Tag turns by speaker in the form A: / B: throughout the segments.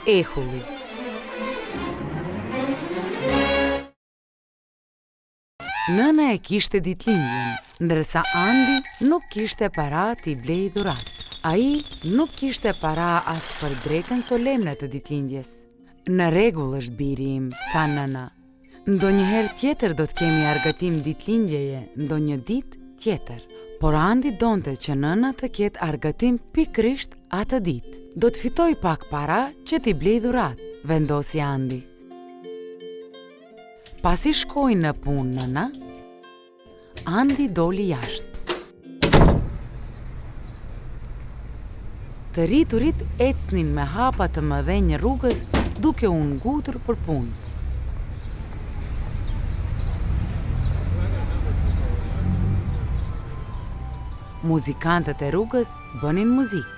A: Ehulli. Nëna e kishte ditëlindjen, ndërsa Andi nuk kishte para t'i blej dhuratë. Ai nuk kishte para as për drekën solemne të ditëlindjes. Në rregull është biri im, tha nëna. Ndonjëherë tjetër do të kemi argëtim ditëlindjeje, ndonjë ditë tjetër. Por Andi donte që nëna të ketë argëtim pikërisht atë ditë. Do të fitoj pak para që t'i blej dhuratë, vendosi Andi. Pasi shkoi në punë nëna, Andi doli jashtë. Të rriturit ecnin me hapa të mëdhenj rrugës duke u ngutur për punë. Muzikantët e rrugës bënin muzikë.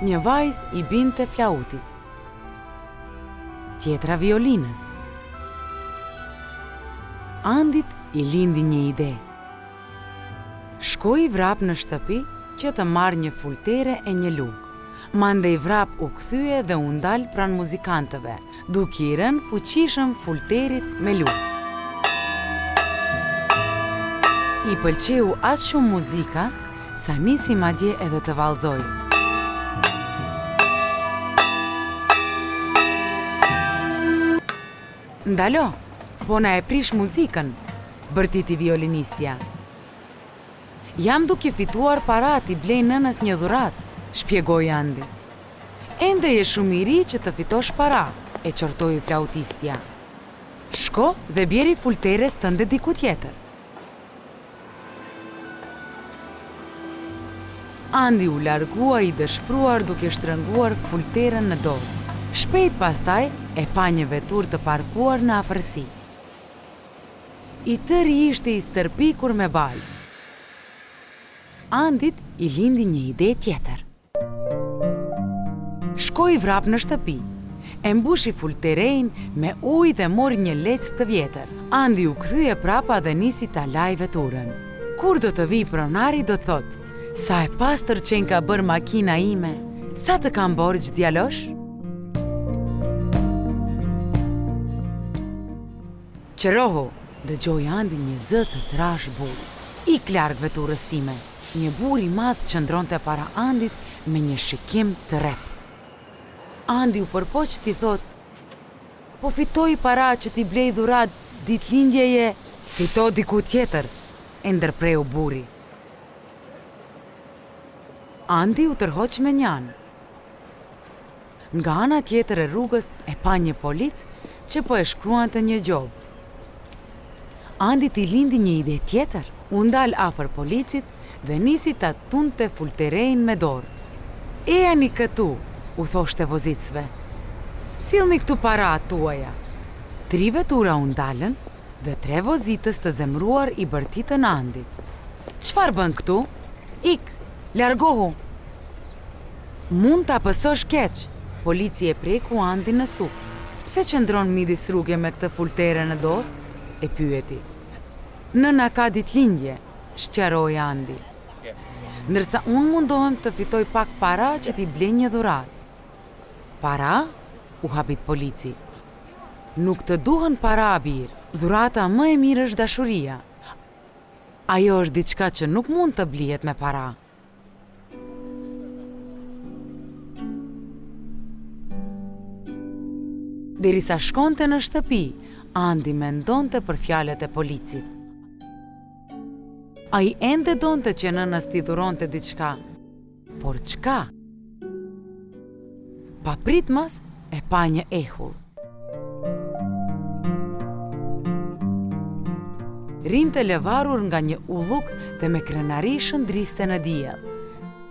A: Një vajzë i binte flautit, tjetra violinës. Andit i lindi një ide. Shkoi vrap në shtëpi që të marrë një fultere e një lugë. Mandej vrap u kthye dhe u ndal pranë muzikantëve, duke i rënë fuqishëm fulterit me lugë. I pëlqeu aq shumë muzika sa nisi madje edhe të vallëzoi. Ndalo, po na e prish muzikën, bërtiti violinistja. Jam duke fituar para t'i blej nënës një dhuratë, shpjegoi Andi. Ende je shumë i ri që të fitosh para, e qortoi flautistja. Shko dhe bjeri fulteres tënde diku tjetër. Andi u largua i dëshpruar duke shtrënguar fulterën në dorë. Shpejt pastaj e pa një vetur të parkuar në afërsi. I tëri ishte i stërpikur me balë. Andit i lindi një ide tjetër. Shkoi vrap në shtëpi, e mbushi fulterejn me ujë dhe mori një lecë të vjetër. Andi u kthye prapa dhe nisi ta laj veturën. Kur do të vi pronari do thotë, sa e pastër qenë ka bërë makina ime, sa të kam borxh djalosh? Qërohu, dëgjoi Andi një zë të trash burr. Ik larg veturës sime. Një burr i madh qëndronte para Andit me një shikim të rrept. Andi u përpoq t'i thot, po fitoj para që t'i blej dhuratë ditëlindjeje, fito diku tjetër, e ndërpreu burri. Andi u tërhoq me njanë. Nga ana tjetër e rrugës e pa një polic që po e shkruante një gjobë. Andi t'i lindi një ide tjetër, u ndal afër policit dhe nisi ta tunte fulterejn me dorë. Ejani këtu, u thoshte vozicëve. Sillni këtu paratë tuaja. 3 vetura u ndalën dhe 3 vozitës të zemruar i bërtitën Andit. Çfarë bën këtu? Ik, largohu. Mund ta pësosh keq, polici e preku Andin në suk. Pse qëndron midis rrugë me këtë fultere në dorë? E pyeti. Nëna ka ditëlindje, sqaroi Andi. Ndërsa unë mundohem të fitoj pak para që t'i blej një dhuratë. Para? U habit polici. Nuk të duhen para, bir. Dhurata më e mirë është dashuria. Ajo është diçka që nuk mund të blihet me para. Derisa shkonte në shtëpi, Andi mendonte për fjalët e policit. Ai ende donte që nënës t'i dhuronte diçka. Por çka? Pa pritmas e pa një ehull. Rinte lëvarur nga një ulluk dhe me krenari shëndriste në diell.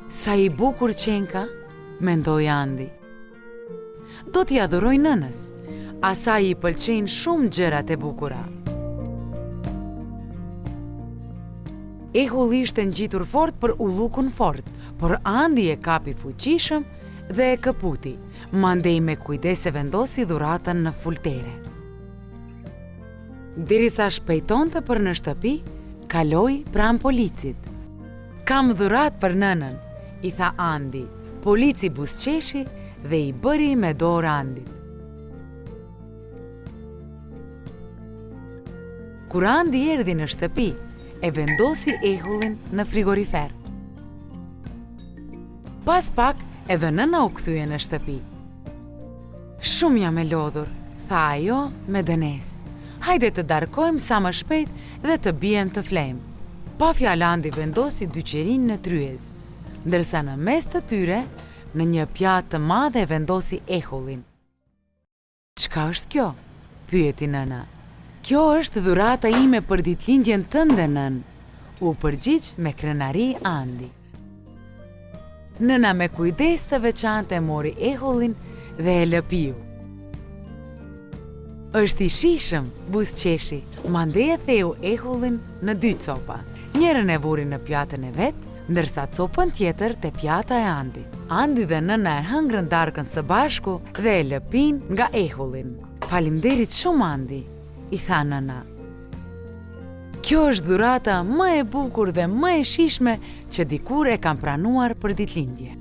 A: Sa i bukur qenka, mendoi Andi. Do t'i adhuroj nënës, asaj i pëlqejnë shumë gjërat e bukura. Ehulli ishte ngjitur fort për ullukun fort, por Andi e kapi fuqishëm dhe e këputi, mandej me kujdes e vendosi dhuratën në fultere. Derisa shpejtonte për në shtëpi, kaloi pranë policit. Kam dhuratë për nënën, i tha Andi. Polici buzëqeshi dhe i bëri me dorë Andit. Kur Andi erdhi në shtëpi, e vendosi ehullin në frigorifer. Pas pak, edhe nëna u kthye në shtëpi. Shumë jam e lodhur, tha ajo me dënes. Hajde të darkojmë sa më shpejt dhe të bijem të flejmë. Pa fjalë Andi vendosi dyqerin në tryez, ndërsa në mes të tyre, në një pjatë të madhe vendosi ehullin. "Çka është kjo?" pyeti nëna. "Kjo është dhurata ime për ditëlindjen tënde, nën," u përgjigj me krenari Andi. Nëna me kujdes të veçantë e mori ehullin dhe e lëpiu. "Është i shishëm," buzëqeshi, mandej e theu ehullin në 2 copa. Njërën e vuri në pjatën e vet, ndërsa copën tjetër te pjata e Andit. Andi dhe nëna e hëngrën darkën së bashku dhe e lëpin nga ehullin. "Faleminderit shumë Andi," i tha nëna. "Kjo është dhurata më e bukur dhe më e shishme që dikur e kam pranuar për ditëlindje."